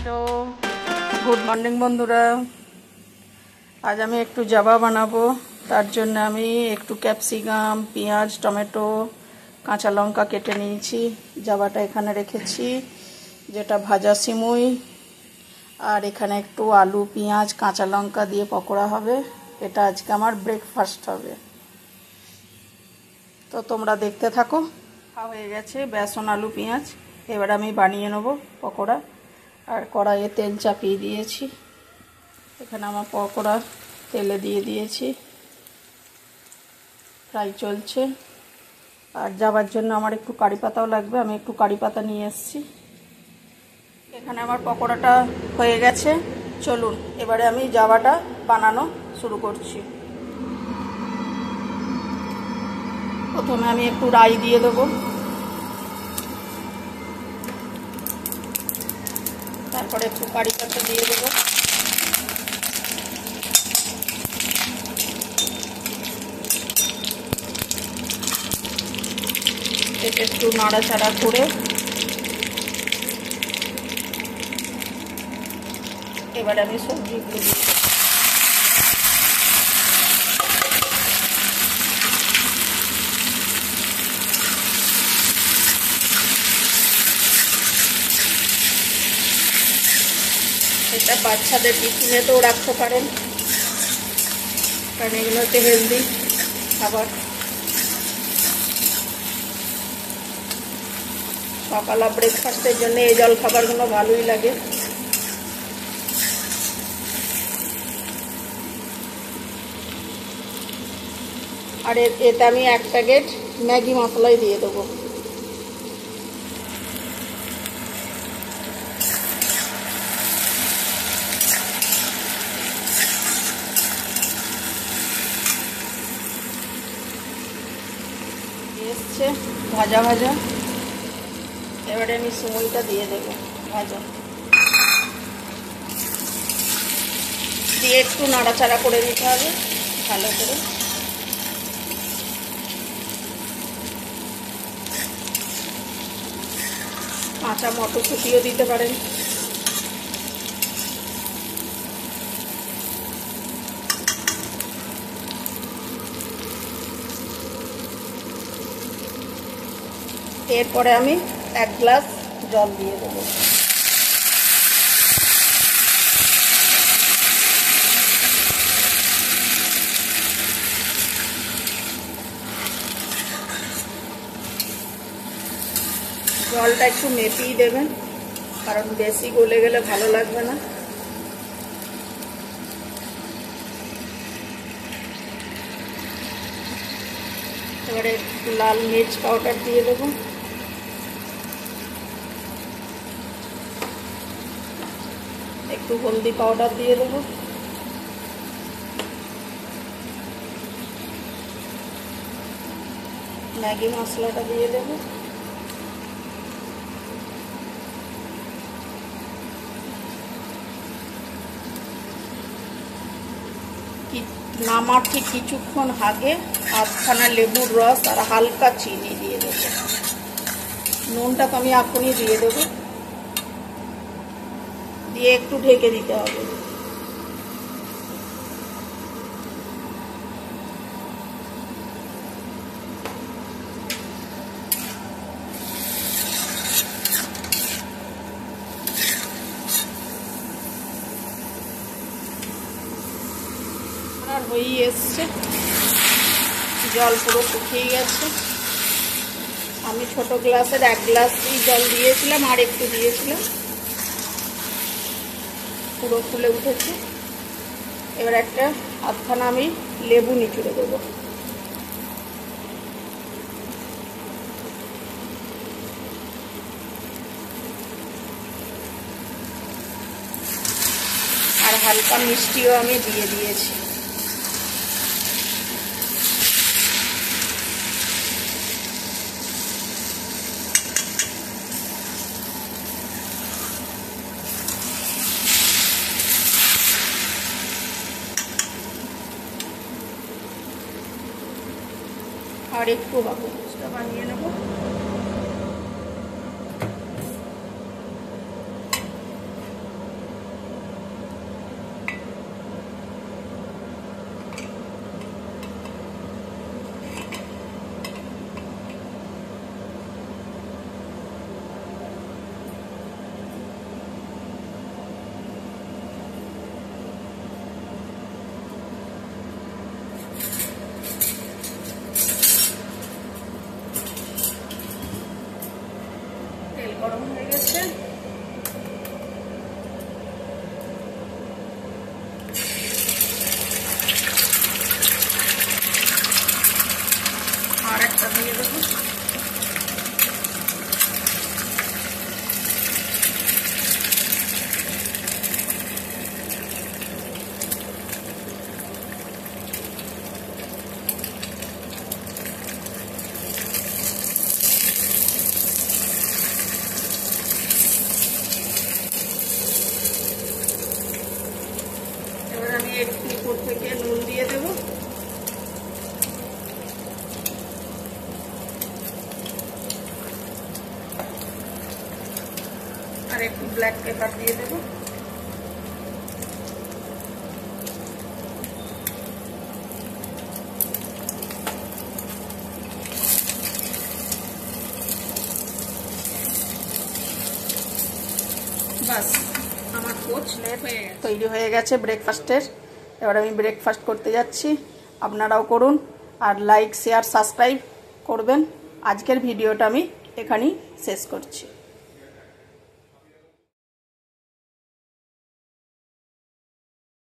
Hello, good morning বন্ধুরা। আজ আমি একটু জাভা বানাবো। তার জন্য আমি একটু ক্যাপসিকাম, পেঁয়াজ, টমেটো, কাঁচা লঙ্কা কেটে নিয়েছি। জাভাটা এখানে রেখেছি, যেটা ভাজা সিমুই। আর এখানে একটু আলু, পেঁয়াজ, কাঁচা লঙ্কা দিয়ে পকোড়া হবে। এটা আজকে আমার ব্রেকফাস্ট হবে। তো তোমরা দেখতে থাকো। হয়ে গেছে বেসন, আলু, পেঁয়াজ। এবার আমি বানিয়ে নেব পকোড়া। আর কড়াইয়ে তেল চাপিয়ে দিয়েছি। এখানে আমার পকোড়া তেলে দিয়ে দিয়েছি, ফ্রাই চলছে। আর যাবার জন্য আমার একটু কারি পাতাও লাগবে, আমি একটু কারি পাতা নিয়ে এসেছি। এখানে আমার পকোড়াটা হয়ে গেছে। চলুন এবারে আমি জাভাটা বানানো শুরু করছি। প্রথমে আমি একটু রাই দিয়ে দেবো, তারপরে একটু কারি পাতা দিয়ে দেবো। এটা একটু নাড়াচাড়া করে এবারে আমি সবজিগুলো দিয়ে দেবো। এটা বাচ্চাদের টিফিনেতেও রাখতে পারেন, কারণ এগুলো হচ্ছে হেলদি খাবার। সকালে ব্রেকফাস্টের জন্য এই জল খাবারগুলো ভালোই লাগে। আর এতে আমি 1 প্যাকেট ম্যাগি মশলাই দিয়ে দেবো। এসছে ভাজা ভাজা। এবারে আমি সিমুইটা দিয়ে দেবো ভাজা, দিয়ে একটু নাড়াচাড়া করে নিতে হবে ভালো করে। কাঁচা মটরশুঁটিও দিতে পারেন। এরপরে আমি 1 গ্লাস জল দিয়ে দেবো। জলটা একটু মেপেই দেবেন, কারণ বেশি গলে গেলে ভালো লাগবে না। এবারে লাল মির্চ পাউডার দিয়ে দেবো, একটু হলদি পাউডার দিয়ে দেবো, ম্যাগি মশলাটা দিয়ে দেবো, নামার ঠিক কিছুক্ষণ আগে আধখানা লেবুর রস আর হালকা চিনি দিয়ে দেবো। নুনটা তো আমি এখনই দিয়ে দেবো, দিয়ে একটু ঢেকে দিতে হবে। আর হয়েই এসছে, জল পুরো শুকিয়ে গেছে। আমি ছোট গ্লাসের 1 গ্লাসই জল দিয়েছিলাম, আর একটু দিয়েছিলাম, পুরো ফুলে উঠেছে। এবার একটা আধখানা আমি লেবু নিচড়ে দেবো। আর হালকা মিষ্টিও আমি দিয়ে দিয়েছি। আর একটু হবে, বানিয়ে নেব। উপর থেকে নুন দিয়ে দেব, আর একটু ব্ল্যাক পেপার দিয়ে দেব। বাস, আমার কোচ তৈরি হয়ে গেছে ব্রেকফাস্টের। এবার আমি ব্রেকফাস্ট করতে যাচ্ছি, আপনারাও করুন আর লাইক শেয়ার সাবস্ক্রাইব করবেন। আজকের ভিডিওটা আমি এখানেই শেষ করছি।